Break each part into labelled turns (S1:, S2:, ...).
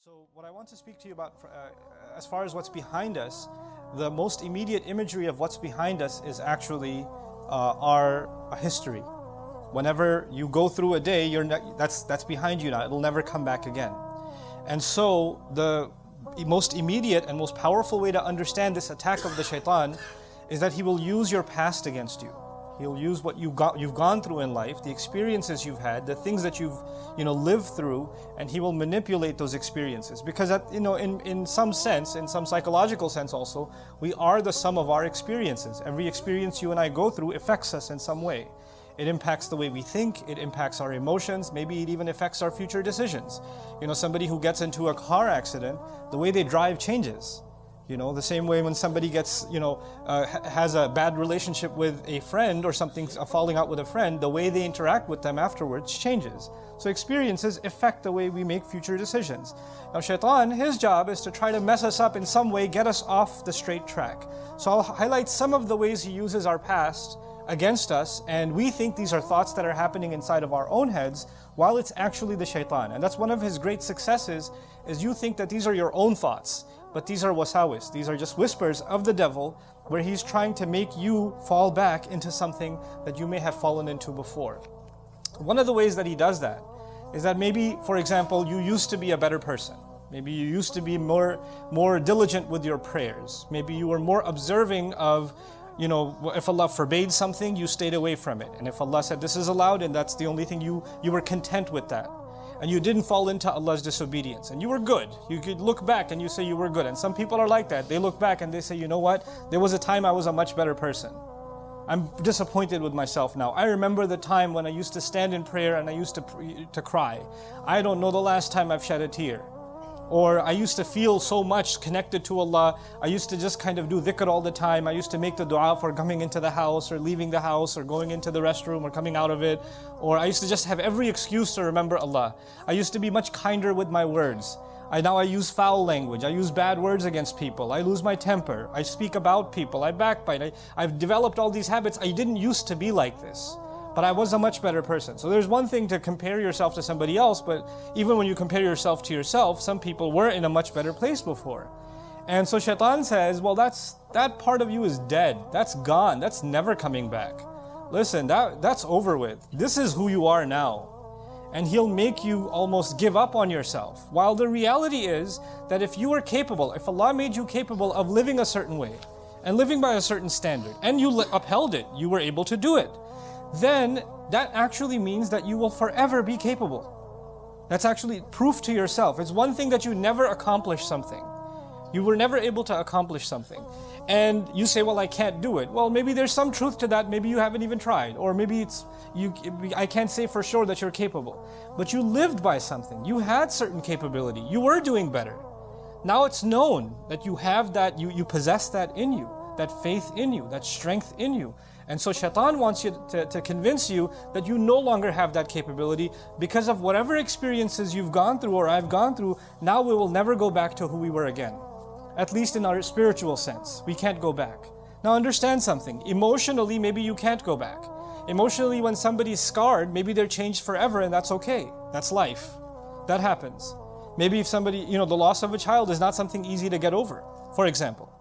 S1: So what I want to speak to you about as far as what's behind us, the most immediate imagery of what's behind us is actually our history. Whenever you go through a day, that's behind you now. It'll never come back again. And so the most immediate and most powerful way to understand this attack of the Shaytan is that he will use your past against you. He'll use what you've gone through in life, the experiences you've had, the things that you've lived through, and he will manipulate those experiences. Because in some sense, in some psychological sense also, we are the sum of our experiences. Every experience you and I go through affects us in some way. It impacts the way we think, it impacts our emotions, maybe it even affects our future decisions. Somebody who gets into a car accident, the way they drive changes. The same way when somebody gets, has a bad relationship with a friend or something, a falling out with a friend, the way they interact with them afterwards changes. So experiences affect the way we make future decisions. Now Shaytan, his job is to try to mess us up in some way, get us off the straight track. So I'll highlight some of the ways he uses our past against us, and we think these are thoughts that are happening inside of our own heads, while it's actually the Shaytan. And that's one of his great successes, is you think that these are your own thoughts. But these are wasawis, these are just whispers of the devil, where he's trying to make you fall back into something that you may have fallen into before. One of the ways that he does that is that maybe, for example, you used to be a better person. Maybe you used to be more diligent with your prayers. Maybe you were more observing of, if Allah forbade something, you stayed away from it. And if Allah said this is allowed, and that's the only thing, you were content with that. And you didn't fall into Allah's disobedience, and you were good. You could look back and you say you were good. And some people are like that. They look back and they say, you know what? There was a time I was a much better person. I'm disappointed with myself now. I remember the time when I used to stand in prayer and I used to cry. I don't know the last time I've shed a tear. Or I used to feel so much connected to Allah. I used to just kind of do dhikr all the time. I used to make the dua for coming into the house or leaving the house or going into the restroom or coming out of it. Or I used to just have every excuse to remember Allah. I used to be much kinder with my words. Now I use foul language. I use bad words against people. I lose my temper. I speak about people. I backbite. I've developed all these habits. I didn't used to be like this, but I was a much better person. So there's one thing to compare yourself to somebody else, but even when you compare yourself to yourself, some people were in a much better place before. And so Shaytan says, well, that part of you is dead. That's gone. That's never coming back. Listen, that's over with. This is who you are now. And he'll make you almost give up on yourself. While the reality is that if you were capable, if Allah made you capable of living a certain way and living by a certain standard, and you upheld it, you were able to do it, then that actually means that you will forever be capable. That's actually proof to yourself. It's one thing that you never accomplished something. You were never able to accomplish something. And you say, well, I can't do it. Well, maybe there's some truth to that. Maybe you haven't even tried. Or maybe I can't say for sure that you're capable. But you lived by something. You had certain capability. You were doing better. Now it's known that you have that, you possess that in you, that faith in you, that strength in you. And so Shaytan wants you to convince you that you no longer have that capability because of whatever experiences you've gone through or I've gone through. Now we will never go back to who we were again. At least in our spiritual sense, we can't go back. Now understand something. Emotionally, maybe you can't go back. Emotionally, when somebody's scarred, maybe they're changed forever, and that's okay. That's life. That happens. Maybe if somebody, the loss of a child is not something easy to get over, for example.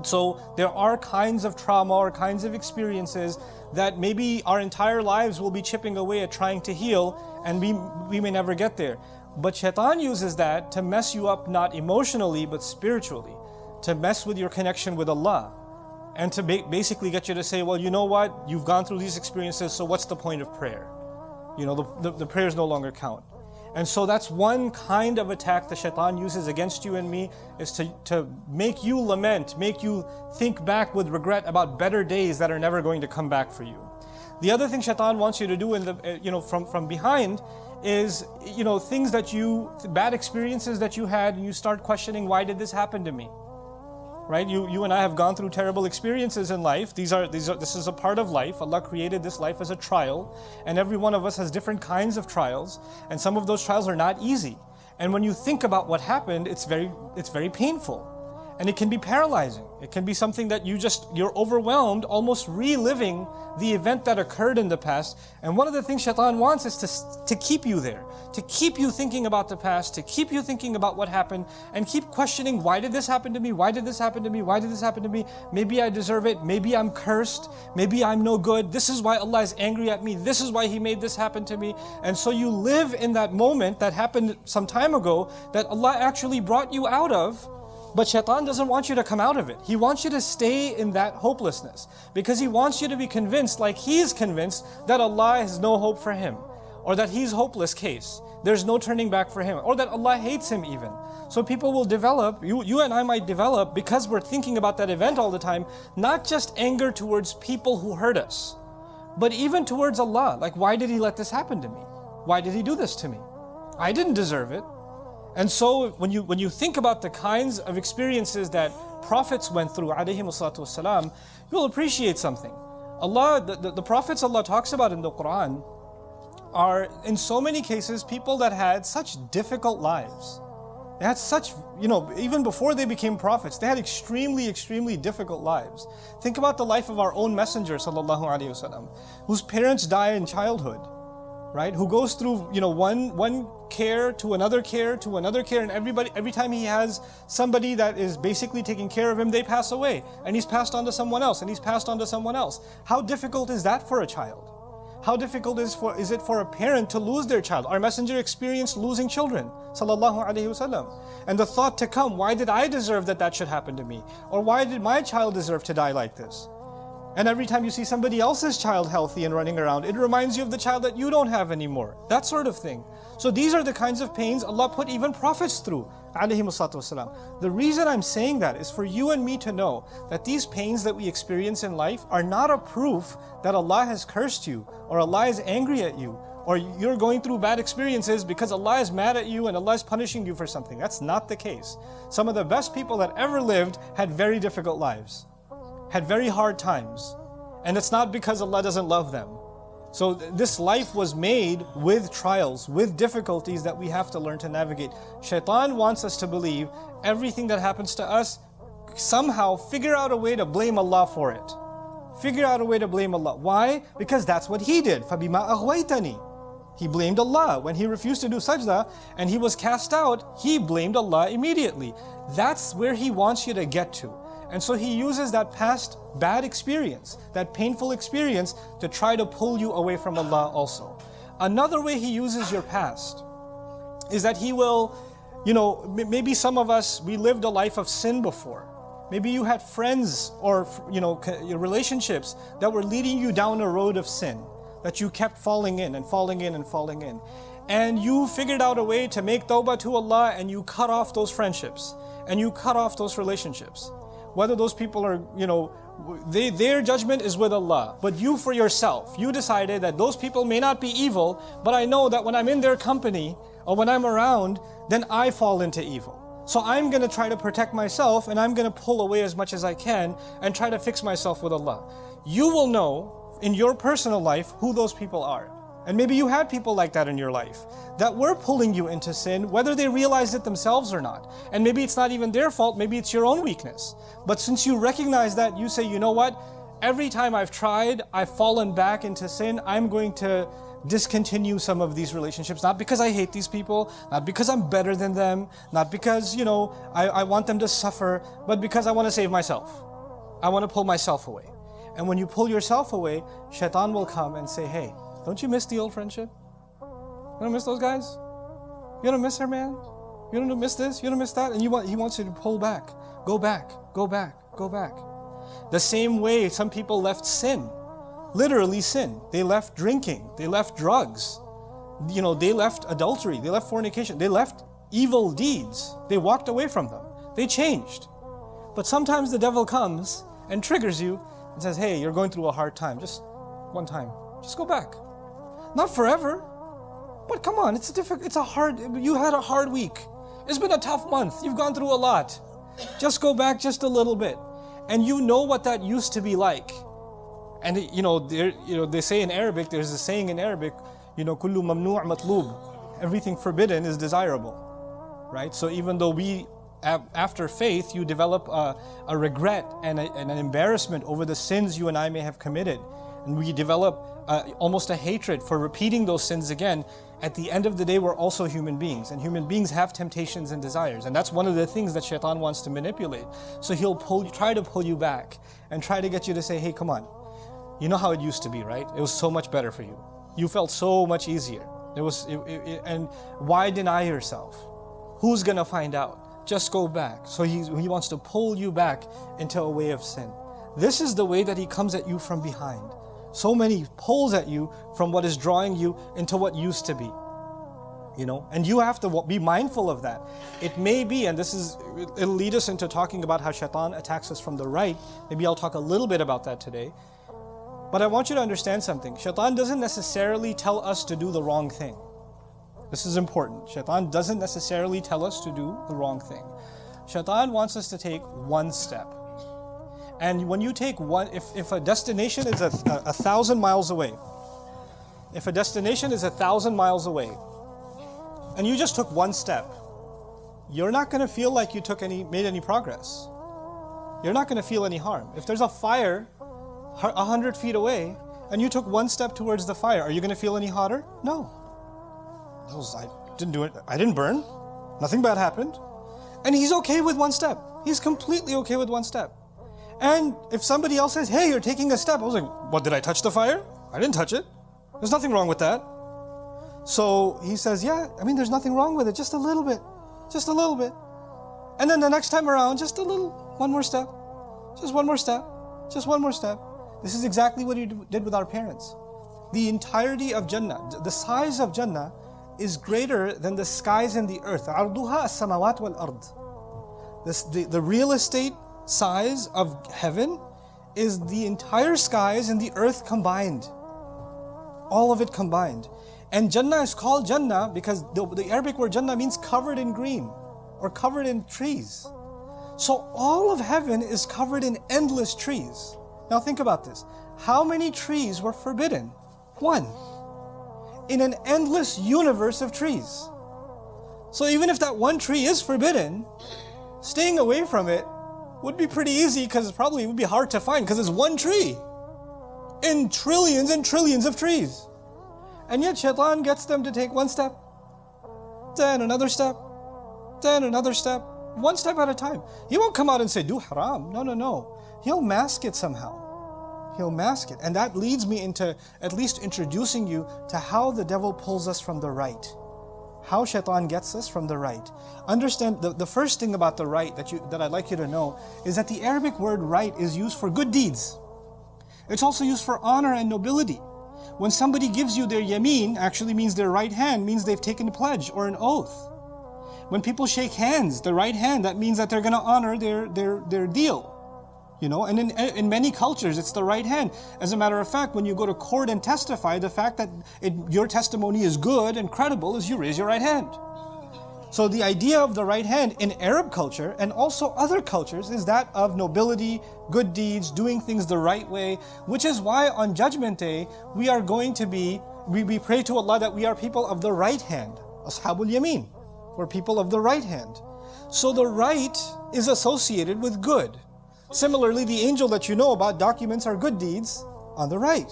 S1: So there are kinds of trauma or kinds of experiences that maybe our entire lives will be chipping away at trying to heal, and we may never get there. But Shaytan uses that to mess you up, not emotionally but spiritually, to mess with your connection with Allah, and to basically get you to say, well, you know what, you've gone through these experiences, so what's the point of prayer? The prayers no longer count. And so that's one kind of attack the Shaytan uses against you and me, is to make you lament, make you think back with regret about better days that are never going to come back for you. The other thing Shaytan wants you to do from behind is, things bad experiences that you had, and you start questioning, why did this happen to me? Right? You and I have gone through terrible experiences in life. This is a part of life. Allah created this life as a trial, and every one of us has different kinds of trials, and some of those trials are not easy. And when you think about what happened, it's very painful. And it can be paralyzing. It can be something that you're overwhelmed, almost reliving the event that occurred in the past. And one of the things Shaytan wants is to keep you there, to keep you thinking about the past, to keep you thinking about what happened, and keep questioning, why did this happen to me? Why did this happen to me? Why did this happen to me? Maybe I deserve it. Maybe I'm cursed. Maybe I'm no good. This is why Allah is angry at me. This is why He made this happen to me. And so you live in that moment that happened some time ago that Allah actually brought you out of. But Shaytan doesn't want you to come out of it. He wants you to stay in that hopelessness because he wants you to be convinced, like he is convinced, that Allah has no hope for him, or that he's hopeless case. There's no turning back for him, or that Allah hates him even. So people will develop, you and I might develop, because we're thinking about that event all the time, not just anger towards people who hurt us, but even towards Allah. Like, why did He let this happen to me? Why did He do this to me? I didn't deserve it. And so when you think about the kinds of experiences that prophets went through, alayhimussalatu, you'll appreciate something. The prophets Allah talks about in the Quran are in so many cases people that had such difficult lives. They had such, even before they became prophets, they had extremely, extremely difficult lives. Think about the life of our own Messenger sallallahu alaihi wasallam, whose parents die in childhood. Right? Who goes through, one care to another care to another care, and every time he has somebody that is basically taking care of him, they pass away, and he's passed on to someone else, and he's passed on to someone else. How difficult is that for a child? How difficult is it for a parent to lose their child? Our Messenger experienced losing children, sallallahu alaihi wasallam, and the thought to come, why did I deserve that should happen to me? Or why did my child deserve to die like this? And every time you see somebody else's child healthy and running around, it reminds you of the child that you don't have anymore. That sort of thing. So these are the kinds of pains Allah put even prophets through, alayhimussalatu. The reason I'm saying that is for you and me to know that these pains that we experience in life are not a proof that Allah has cursed you, or Allah is angry at you, or you're going through bad experiences because Allah is mad at you and Allah is punishing you for something. That's not the case. Some of the best people that ever lived had very difficult lives, had very hard times, and it's not because Allah doesn't love them. So this life was made with trials, with difficulties that we have to learn to navigate. Shaytan wants us to believe everything that happens to us, somehow figure out a way to blame Allah for it. Figure out a way to blame Allah. Why? Because that's what he did. فَبِمَا أَغْوَيْتَنِي. He blamed Allah. When he refused to do sajda and he was cast out, he blamed Allah immediately. That's where he wants you to get to. And so he uses that past bad experience, that painful experience, to try to pull you away from Allah also. Another way he uses your past is that he will, maybe some of us, we lived a life of sin before. Maybe you had friends or, your relationships that were leading you down a road of sin, that you kept falling in and falling in and falling in. And you figured out a way to make tawbah to Allah, and you cut off those friendships and you cut off those relationships. Whether those people are, their judgment is with Allah. But you for yourself, you decided that those people may not be evil, but I know that when I'm in their company or when I'm around, then I fall into evil. So I'm going to try to protect myself, and I'm going to pull away as much as I can and try to fix myself with Allah. You will know in your personal life who those people are. And maybe you had people like that in your life that were pulling you into sin, whether they realized it themselves or not. And maybe it's not even their fault, maybe it's your own weakness. But since you recognize that, you say, you know what? Every time I've tried, I've fallen back into sin. I'm going to discontinue some of these relationships, not because I hate these people, not because I'm better than them, not because, I want them to suffer, but because I want to save myself. I want to pull myself away. And when you pull yourself away, Shaytan will come and say, hey, don't you miss the old friendship? You don't miss those guys? You don't miss her, man? You don't miss this? You don't miss that? And he wants you to pull back. Go back, go back, go back. The same way some people left sin. Literally sin. They left drinking. They left drugs. They left adultery. They left fornication. They left evil deeds. They walked away from them. They changed. But sometimes the devil comes and triggers you and says, hey, you're going through a hard time. Just one time. Just go back. Not forever, but come on, you had a hard week. It's been a tough month. You've gone through a lot. Just go back just a little bit. And you know what that used to be like. And they say in Arabic, there's a saying in Arabic, kullu mamnu' matlub. Everything forbidden is desirable. Right? So even though we after faith, you develop a regret and an embarrassment over the sins you and I may have committed. And we develop almost a hatred for repeating those sins again. At the end of the day, we're also human beings, and human beings have temptations and desires, and that's one of the things that Shaytan wants to manipulate. So he'll try to pull you back and try to get you to say, hey, come on. You know how it used to be, right? It was so much better for you. You felt so much easier. And why deny yourself? Who's gonna find out? Just go back. So he wants to pull you back into a way of sin. This is the way that he comes at you from behind. So many pulls at you from what is drawing you into what used to be. And you have to be mindful of that. It may be, and it'll lead us into talking about how Shaytan attacks us from the right. Maybe I'll talk a little bit about that today. But I want you to understand something. Shaytan doesn't necessarily tell us to do the wrong thing. This is important. Shaytan doesn't necessarily tell us to do the wrong thing. Shaytan wants us to take one step. And when you take one, if a destination is 1,000 miles away, if a destination is 1,000 miles away, and you just took one step, you're not going to feel like you made any progress. You're not going to feel any harm. If there's a fire 100 feet away, and you took one step towards the fire, are you going to feel any hotter? No. I didn't do it. I didn't burn. Nothing bad happened. And he's okay with one step. He's completely okay with one step. And if somebody else says, hey, you're taking a step, I was like, what, did I touch the fire? I didn't touch it. There's nothing wrong with that. So he says, yeah, there's nothing wrong with it. Just a little bit. Just a little bit. And then the next time around, just a little, one more step. Just one more step. Just one more step. This is exactly what he did with our parents. The entirety of Jannah, the size of Jannah is greater than the skies and the earth. عَرْضُهَا السَّمَوَاتُ وَالْأَرْضِ. The real estate size of heaven is the entire skies and the earth combined. All of it combined. And Jannah is called Jannah because the Arabic word Jannah means covered in green or covered in trees. So all of heaven is covered in endless trees. Now think about this. How many trees were forbidden? One. In an endless universe of trees. So even if that one tree is forbidden, staying away from it would be pretty easy because probably it would be hard to find because it's one tree in trillions and trillions of trees. And yet Shaytan gets them to take one step, then another step, then another step, one step at a time. He won't come out and say, do haram. No. He'll mask it somehow. He'll mask it. And that leads me into at least introducing you to how the devil pulls us from the right. How Shaytan gets us from the right. Understand, the first thing about the right that I'd like you to know is that the Arabic word right is used for good deeds. It's also used for honor and nobility. When somebody gives you their yameen, actually means their right hand, means they've taken a pledge or an oath. When people shake hands, the right hand, that means that they're going to honor their deal. And in many cultures, it's the right hand. As a matter of fact, when you go to court and testify, the fact that your testimony is good and credible is you raise your right hand. So the idea of the right hand in Arab culture and also other cultures is that of nobility, good deeds, doing things the right way, which is why on Judgment Day, we pray to Allah that we are people of the right hand. Ashabul Yameen. We're people of the right hand. So the right is associated with good. Similarly, the angel that you know about documents our good deeds on the right.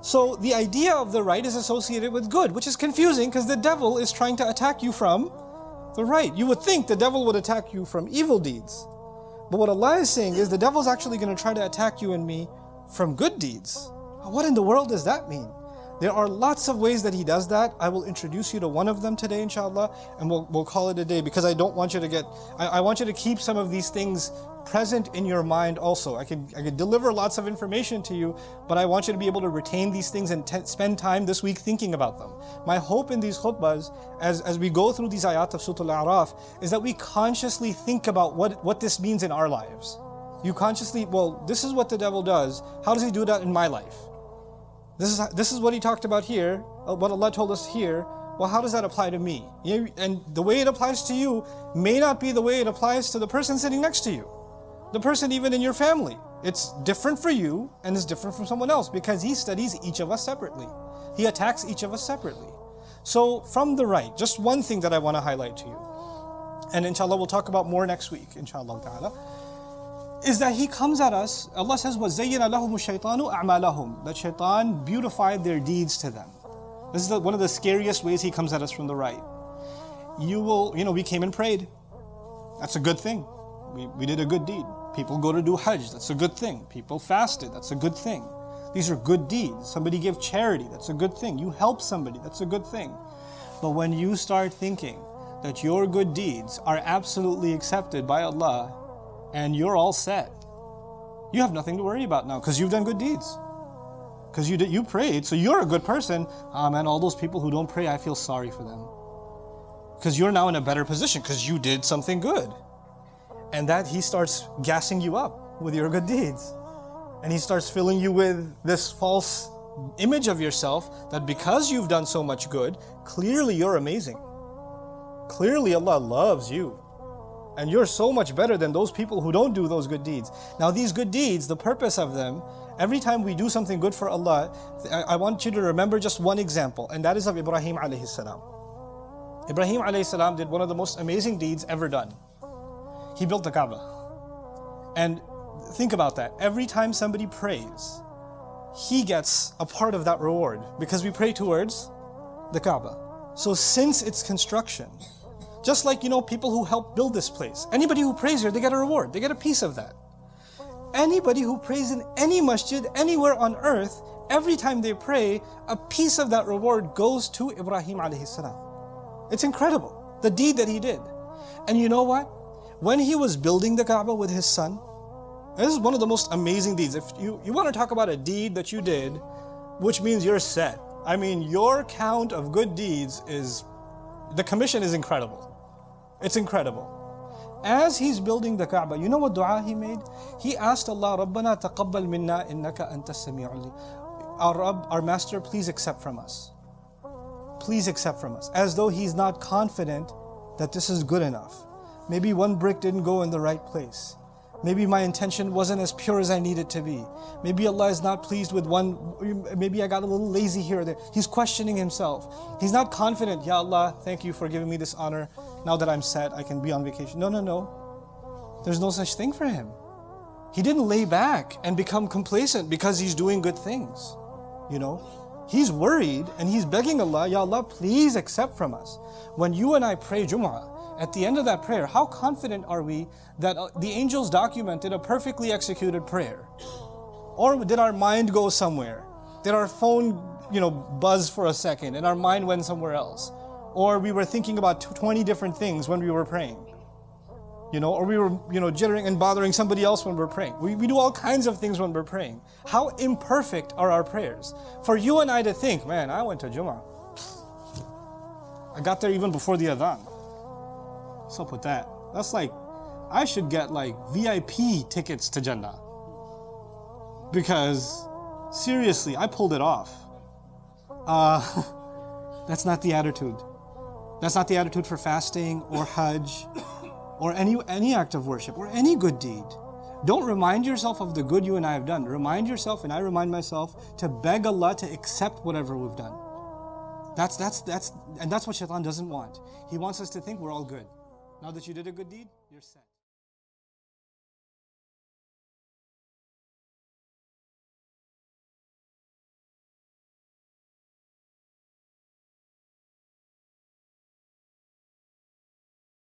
S1: So the idea of the right is associated with good, which is confusing because the devil is trying to attack you from the right. You would think the devil would attack you from evil deeds. But what Allah is saying is the devil's actually going to try to attack you and me from good deeds. What in the world does that mean? There are lots of ways that he does that. I will introduce you to one of them today, inshallah, and we'll call it a day because I don't want you to I want you to keep some of these things present in your mind also. I can deliver lots of information to you, but I want you to be able to retain these things and spend time this week thinking about them. My hope in these khutbahs, as we go through these ayat of Surah Al-A'raf, is that we consciously think about what this means in our lives. You consciously, this is what the devil does. How does he do that in my life? This is what he talked about here, what Allah told us here. Well, how does that apply to me? And the way it applies to you may not be the way it applies to the person sitting next to you. The person even in your family. It's different for you and it's different from someone else because he studies each of us separately. He attacks each of us separately. So from the right, just one thing that I want to highlight to you. and inshallah we'll talk about more next week, inshallah ta'ala, is that he comes at us. Allah says, وَزَيَّنَ لَهُمُ الشَّيْطَانُ أَعْمَالَهُم, that Shaytan beautified their deeds to them. This is one of the scariest ways he comes at us from the right. We came and prayed. That's a good thing. We did a good deed. People go to do Hajj. That's a good thing. People fasted. That's a good thing. These are good deeds. Somebody gave charity. That's a good thing. You help somebody. That's a good thing. But when you start thinking that your good deeds are absolutely accepted by Allah and you're all set, you have nothing to worry about now because you've done good deeds. Because you prayed, so you're a good person. Man, all those people who don't pray, I feel sorry for them. Because you're now in a better position because you did something good. And that he starts gassing you up with your good deeds. And he starts filling you with this false image of yourself that because you've done so much good, clearly you're amazing. Clearly Allah loves you. And you're so much better than those people who don't do those good deeds. Now these good deeds, the purpose of them, every time we do something good for Allah, I want you to remember just one example, and that is of Ibrahim alayhi salam. Ibrahim alayhi salam did one of the most amazing deeds ever done. He built the Kaaba. And think about that. Every time somebody prays, he gets a part of that reward because we pray towards the Kaaba. So since its construction, just like people who help build this place, anybody who prays here, they get a reward. They get a piece of that. Anybody who prays in any masjid, anywhere on earth, every time they pray, a piece of that reward goes to Ibrahim alayhi salam. It's incredible, the deed that he did. And you know what? When he was building the Kaaba with his son, this is one of the most amazing deeds. If you want to talk about a deed that you did, which means you're set. I mean, your count of good deeds the commission is incredible. It's incredible. As he's building the Kaaba, you know what dua he made? He asked Allah, رَبَّنَا تَقَبَّلْ مِنَّا إِنَّكَ أَنْتَ السَّمِيعُ الْعَلِيمُ. Our Rabb, our Master, please accept from us. Please accept from us. As though he's not confident that this is good enough. Maybe one brick didn't go in the right place. Maybe my intention wasn't as pure as I needed to be. Maybe Allah is not pleased with maybe I got a little lazy here or there. He's questioning himself. He's not confident. Ya Allah, thank you for giving me this honor. Now that I'm set, I can be on vacation. No. There's no such thing for him. He didn't lay back and become complacent because he's doing good things. He's worried and he's begging Allah, Ya Allah, please accept from us. When you and I pray Jumu'ah, at the end of that prayer, how confident are we that the angels documented a perfectly executed prayer? Or did our mind go somewhere? Did our phone, buzz for a second and our mind went somewhere else? Or we were thinking about 20 different things when we were praying? Or we were, jittering and bothering somebody else when we're praying. We do all kinds of things when we're praying. How imperfect are our prayers? For you and I to think, man, I went to Jummah. I got there even before the adhan. What's up with that? That's like, I should get VIP tickets to Jannah. Because, seriously, I pulled it off. That's not the attitude. That's not the attitude for fasting or Hajj or any act of worship or any good deed. Don't remind yourself of the good you and I have done. Remind yourself, and I remind myself, to beg Allah to accept whatever we've done. That's what Shaytan doesn't want. He wants us to think we're all good. Now that you did a good deed, you're set.